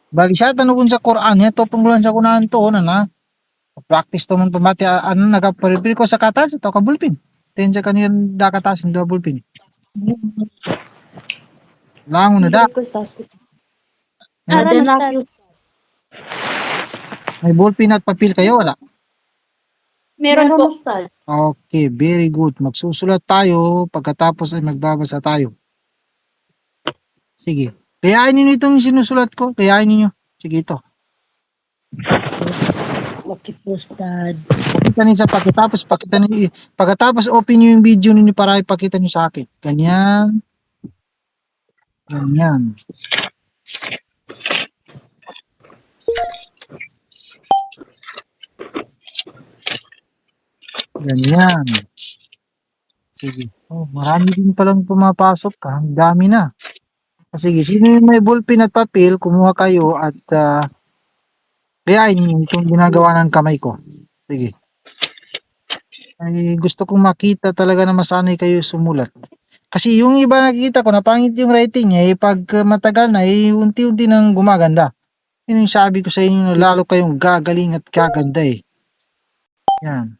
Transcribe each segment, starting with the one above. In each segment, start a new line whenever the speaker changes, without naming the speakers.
Bagi siya tanong sa Quran ya to panggulan sa kunahan to na practice to man pamati ano nagaparipil ko sa katas to ka bulpin. Ten sa kaniyan dakatas do bulpin. Langon na da.
Ada na cute.
May ballpen at papel kayo wala?
Meron po.
Okay, very good. Magsusulat tayo pagkatapos ay magbabasa tayo. Sige. Kayain niyo itong sinusulat ko. Kayain niyo. Sige ito.
Okay po, Ustad.
Pakita niyo sa pagkatapos open niyo yung video niyo para ipakita niyo sa akin. Ganyan. Ganyan. Ganyan. Sige. Oh, marami din palang pumapasok ka. Ang dami na. Sige, sino yung may ballpen at papel, kumuha kayo at kayain niyo itong ginagawa ng kamay ko. Sige. Ay, gusto kong makita talaga na masanay kayo sumulat. Kasi yung iba nakikita ko, napangit yung writing niya, pag matagal na, unti-unti nang gumaganda. Yun yung sabi ko sa inyo, lalo kayong gagaling at gaganda Yan.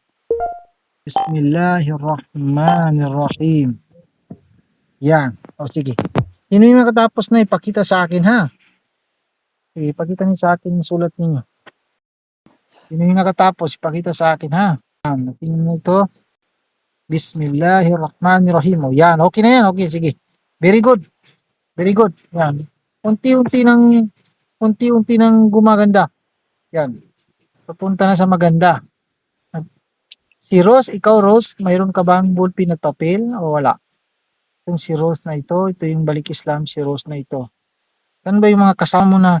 Bismillahirrahmanirrahim. Yan. O sige. Sino yung nakatapos na ipakita sa akin ha? Sige, ipakita niyo sa akin yung sulat niyo. Sino yung nakatapos, ipakita sa akin ha? Yan. Tingnan mo ito. Bismillahirrahmanirrahim. O yan. Okay na yan. Okay, sige. Very good. Very good. Yan. Unti-unti nang gumaganda. Yan. Papunta na sa maganda. Si Rose, ikaw Rose, mayroon ka bang ballpen at papel o wala? Itong si Rose na ito yung Balik Islam, si Rose na ito. Ano ba yung mga kasama mo na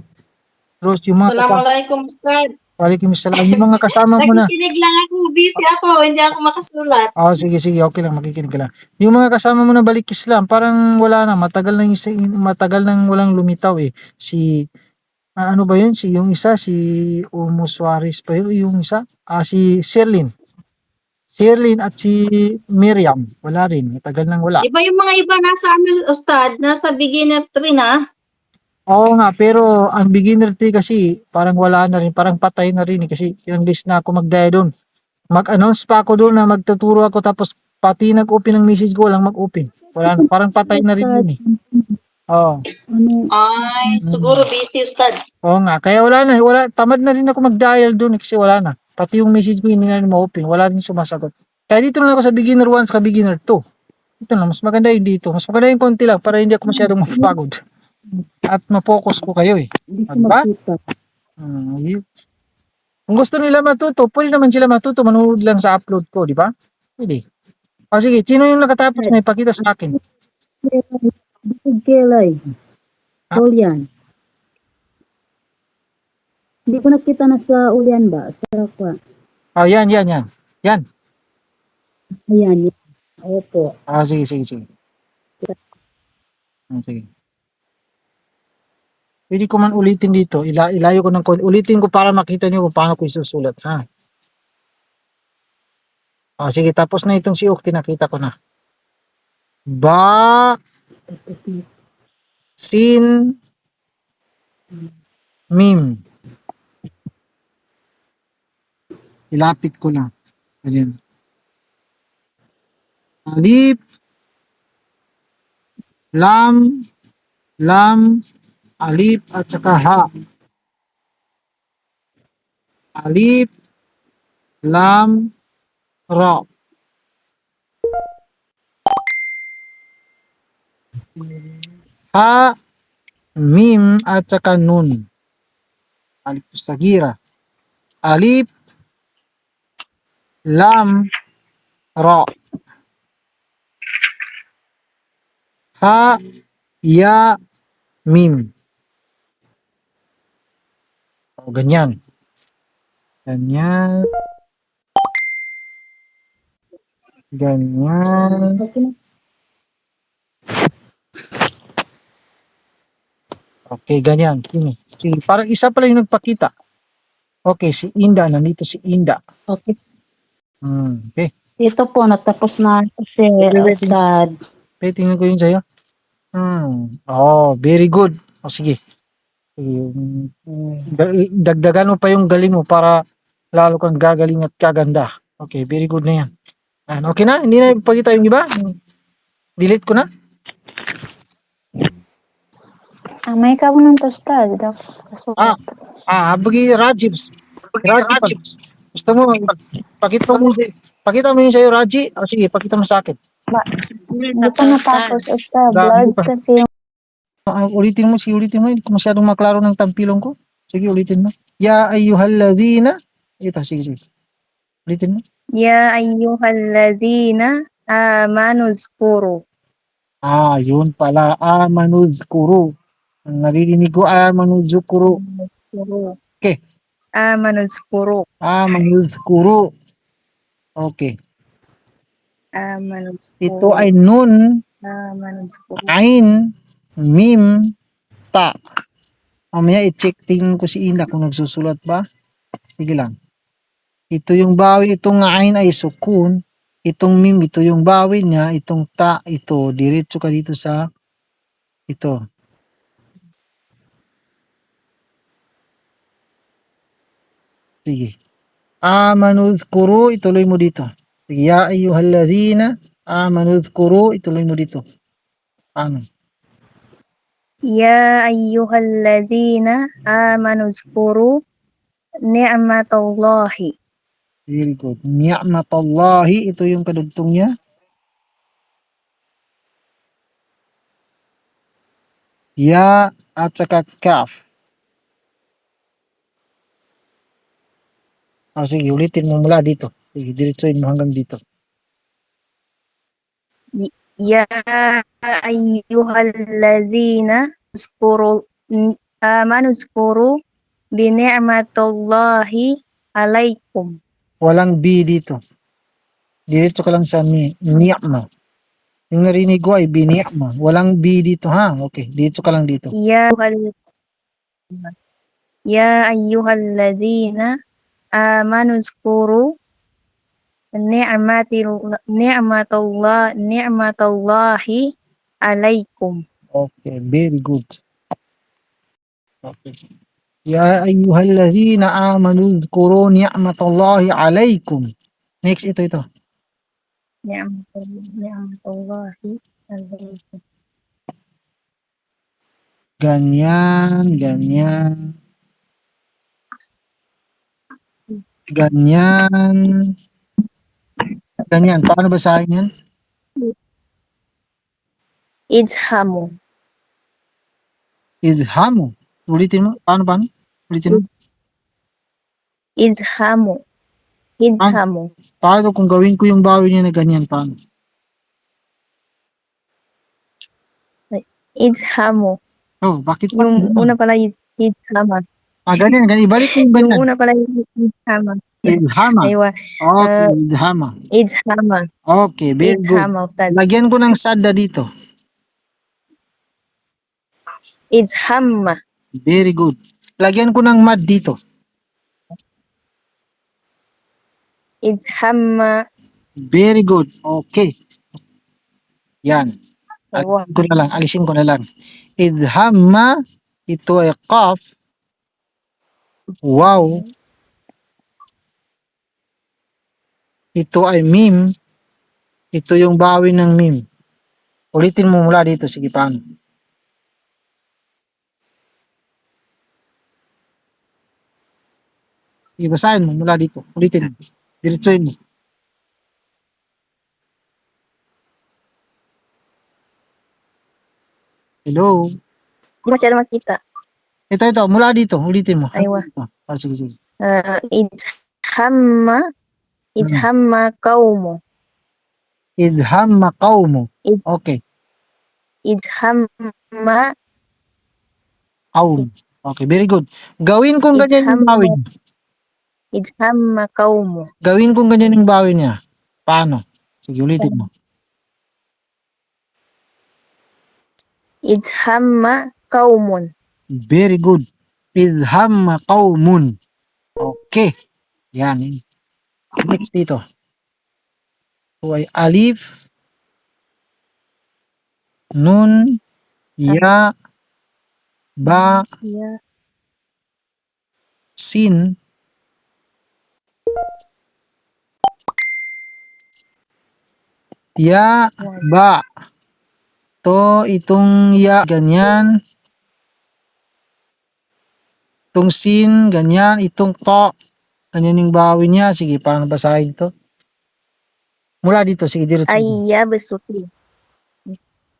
Rose, yung mga
Assalamualaikum, Ustad.
Waalaikumsalam. Yung mga kasama mo na.
Nakikinig lang ako, busy ako, hindi ako makasulat.
Oh, sige, okay lang, makikinig ka lang. Yung mga kasama mo na Balik Islam, parang wala na, matagal nang walang lumitaw Si ano ba yun? Yung isa, si Umo Suarez pa yun, yung isa, si Sherlyn at si Miriam, wala rin, matagal nang wala.
Iba yung mga iba nasa Ustad, nasa beginner 3 na.
Oo nga, pero ang beginner 3 kasi parang wala na rin, parang patay na rin kasi yung list na ako mag-dial doon. Mag-announce pa ako doon na magtuturo ako tapos pati nag-open ng message ko walang mag-open. Wala na, parang patay na rin yun Oo.
Ay, siguro busy, Ustad.
Oo nga, kaya tamad na rin ako mag-dial doon kasi wala na. Pati yung message ko hindi na rin ma-open, wala rin sumasagot. Kaya dito na ako sa beginner 1 sa beginner 2. Ito na, mas maganda yung dito. Mas maganda yung konti lang para hindi ako masyadong mapagod. At ma-focus ko kayo Diba? Kung gusto nila matuto, pwede naman sila matuto, manood lang sa upload ko, di ba? Pwede. O sige, sino yung nakatapos na ipakita sa akin?
Kelay. Ulyan. Hindi ko nakita na sa Ulyan ba? Sa Rakwa.
Oh, yan. Yan.
Ayan. Opo.
Sige. Okay. Pwede ko man ulitin dito. Ilayo ko ng konti. Ulitin ko para makita niyo kung paano ko isusulat. Ha? Sige. Tapos na itong si Ukti. Nakita ko na. Ba. Sin. Mim. Ilapit ko na. Ayan. Alif. Lam. Alif at saka ha. Alif, lam, ra. Ha, mim at saka nun. Alif sagira. Alif, lam, ra. Ha, ya, mim. Ganyan. Ganyan. Okay, ganyan. Sige. Parang isa pala yung nagpakita. Okay, si Inda. Nandito si Inda.
Okay.
Okay.
Ito po, natapos na kasi, Ustad.
Tingnan ko yun sa'yo. Very good. Sige. Yung, dagdagan mo pa yung galing mo para lalo kang gagaling at kaganda. Okay, very good na yan. Okay na? Hindi na ipagkita yung iba? Delete ko na?
May ka mo ng tostad.
Ah, bagi Raji. Raji pa. Gusto mo, pakita mo yun sa'yo, Raji? Sige, pakita mo sa akin.
Ba, hindi pa natapos, Ustad.
Dami
Blurred
pa.
kasi yung
Ulitin mo, hindi ko masyadong maklaro ng tampilong ko. Sige, ulitin mo. Ya ayyuhalladhina. Ito, sige. Ulitin mo.
Ya ayyuhallazina amanu zkuru.
Yun pala. Amanuzkuru. Naririnig ko, amanuzkuru. Okay.
Amanu zkuru.
Amanuzkuru. Okay.
Amanu
Ito
zkuru.
ay nun,
Amanu zkuru.
ain, mim, ta. Mamaya i-check tingin ko si Ina kung nagsusulat ba. Sige lang. Ito yung bawi, itong ain ay sukun. Itong mim, ito yung bawi niya. Itong ta, ito. Diretso ka dito sa ito. Sige. Amanuzkuru, ituloy mo dito. Sige. Ya ayyuhalladhina, amanuzkuru, ituloy mo dito. Ano?
Ya ayyuhallazina amanu zkuru ni'matallahi.
Very good. Ni'matallahi, ito yung kadugtong niya. Ya at saka kaf. Sige, ulitin mo mula dito. Sige, diretsoin mo hanggang dito.
Ya ayyuhallazina zkuru amanu zkuru bini'matallahi alaikum.
Walang B dito. Diretso ka lang sa ni'ma. Yung narinig ko ay bini'ma. Walang B dito, ha? Okay, diretso ka lang dito.
Ya ayyuhallazina amanu zkuru ni'matallahi alaikum.
Okay, very good. Okay. Ya ayyuhallazina amanu dhkuru ni'matallahi alaikum. Next, ito.
Ni'matallahi alaikum.
Ganyan. Ganyan. Paano basahin yan?
Idhamu.
Idhamu. Ulitin mo. Paano? Ulitin mo.
Idhamu.
Paano kung gawin ko yung bawi niya na ganyan? Paano?
Idhamu.
Bakit?
Yung una pala idhama.
Ganyan. Ibalik mo yung ganyan.
Yung una pala idhama.
Idhama.
Aywa.
Okay, idhama.
Idhama.
Okay, very good.
Idhama, Ustad.
Lagyan ko ng sadda dito.
Idhamma.
Very good. Lagyan ko ng mad dito.
Idhamma.
Very good. Okay. Yan.
Aywa.
Alisin ko na lang. Idhamma, ito ay qaf. Wow. Ito ay mim. Ito yung bawi ng mim. Ulitin mo mula dito. Sige, paano? Ibasahin mo mula dito. Ulitin mo. Diretsoin mo. Hello?
Hindi masyado makita.
Ito. Mula dito. Ulitin mo.
Aywa.
Sige.
Idhamma qawmu.
Idhamma qawmu. Okay.
Idhamma
Qawmu. Okay, very good. Gawin kong ganyan yung bawi niya.
Idhamma qawmu.
Gawin kong ganyan yung bawi niya. Paano? Sige, ulitin mo.
Idhamma qawmun.
Very good. Idhamma qawmun. Okay. Yan. Next dito. Ito ay alif, nun, ya, ba,
Ya.
sin, ya, ba. To, itong ya, ganyan. Itong sin, ganyan. Itong to, ganyan yung bawi niya. Sige, paano basahin to? Mula dito, sige, diretso.
Ayyabsutu.
Ulitin.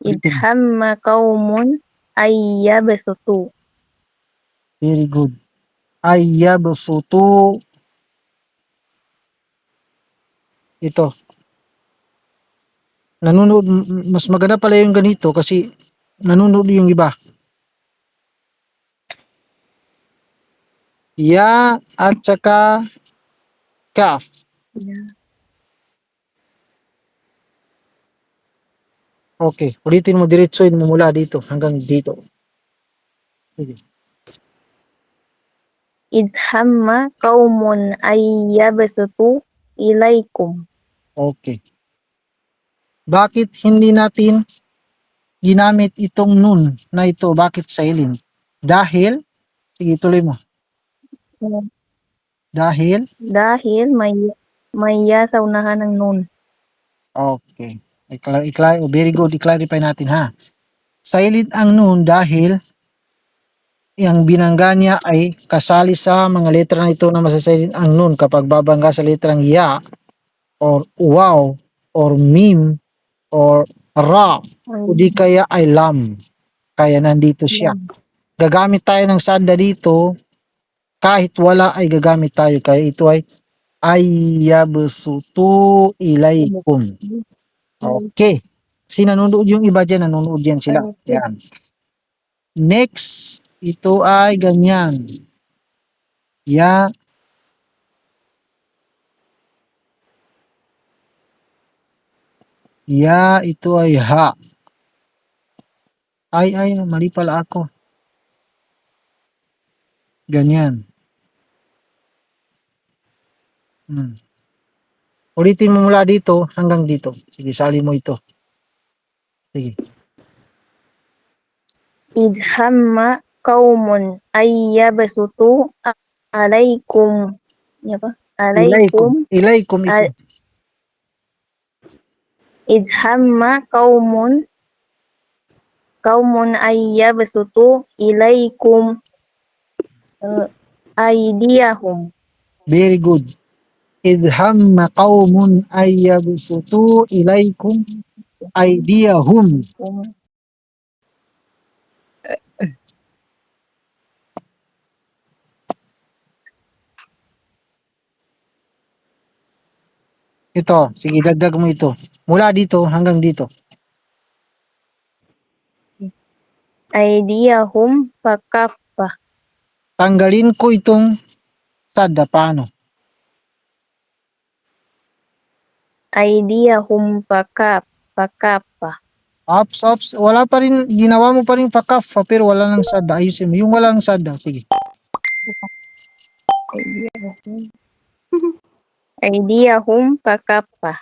Idhamma qaumun ayyabsutu.
Very good. Ayyabsutu. Ito. Nanonood, mas maganda pala yung ganito kasi nanonood yung iba. Ya at saka kaf. Okay, ulitin mo, diretsoin mo mula dito hanggang dito. Sige.
Idhamma qaumun ayyabsutu ilaikum.
Okay. Bakit hindi natin ginamit itong nun na ito? Bakit silent? Dahil, sige, tuloy mo. Dahil,
Dahil may ya sa unahan ng nun.
okay. Very good. I-clarify natin ha. Silent ang nun dahil ang binangga niya ay kasali sa mga letra na ito na masasilent ang nun kapag babangga sa letrang ya or wow or mim or ra o di kaya ay lam. Kaya nandito siya. Gagamit tayo ng sadda dito kahit wala ay gagamit tayo. Kaya ito ay ayyabsutu ilaikum. Okay. Kasi nanonood yung iba dyan, nanonood yan sila. Yan. Next, ito ay ganyan. Ya. Ya, ito ay ha. Ay, mali pala ako. Ganyan. Ulitin mo mula dito hanggang dito. Sige, sali mo ito. Sige.
Idhamma qaumun ayyabsutu alaikum. Ano ba? Alaikum.
Ilaikum ito.
Idhamma qaumun ayyabsutu ilaikum aydiyahum.
Very good. Idhamma qawmun ayyabsutu ilaikum aydiyahum. Ito, sige, dagdag mo ito. Mula dito hanggang dito.
Aydiyahum pakaffa.
Tanggalin ko itong sadda. Paano?
Aydiyahum pakaffa.
Ops. Wala pa rin, ginawa mo pa rin pakaf, pero wala nang sadda. Ayusin mo. Yung walang sadda. Sige.
Aydiyahum pakaffa.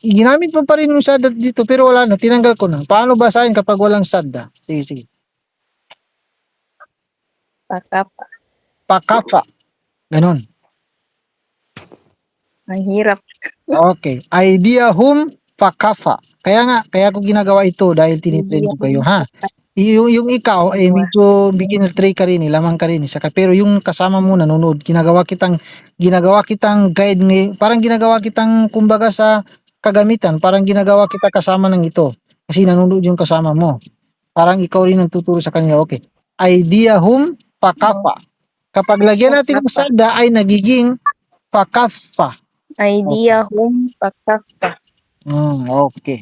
Ginamit mo pa rin yung sadda dito, pero wala na. Tinanggal ko na. Paano basahin kapag walang sadda? Sige.
Pakaffa.
Pakafa. Ganon.
Ang hirap.
Okay. Aydiyahum pakafa. Kaya ko ginagawa ito dahil tinitrain ko kayo, ha? Yung ikaw, medyo beginner tray ka rin, lamang ka rin, pero yung kasama mo nanonood, ginagawa kitang guide, parang ginagawa kitang kumbaga sa kagamitan, parang ginagawa kita kasama ng ito. Kasi nanonood yung kasama mo. Parang ikaw rin ang tuturo sa kanila. Okay. Aydiyahum pakafa. Kapag lagyan natin ng sada ay nagiging pakafa.
Aydiyahum pakaffa.
Okay.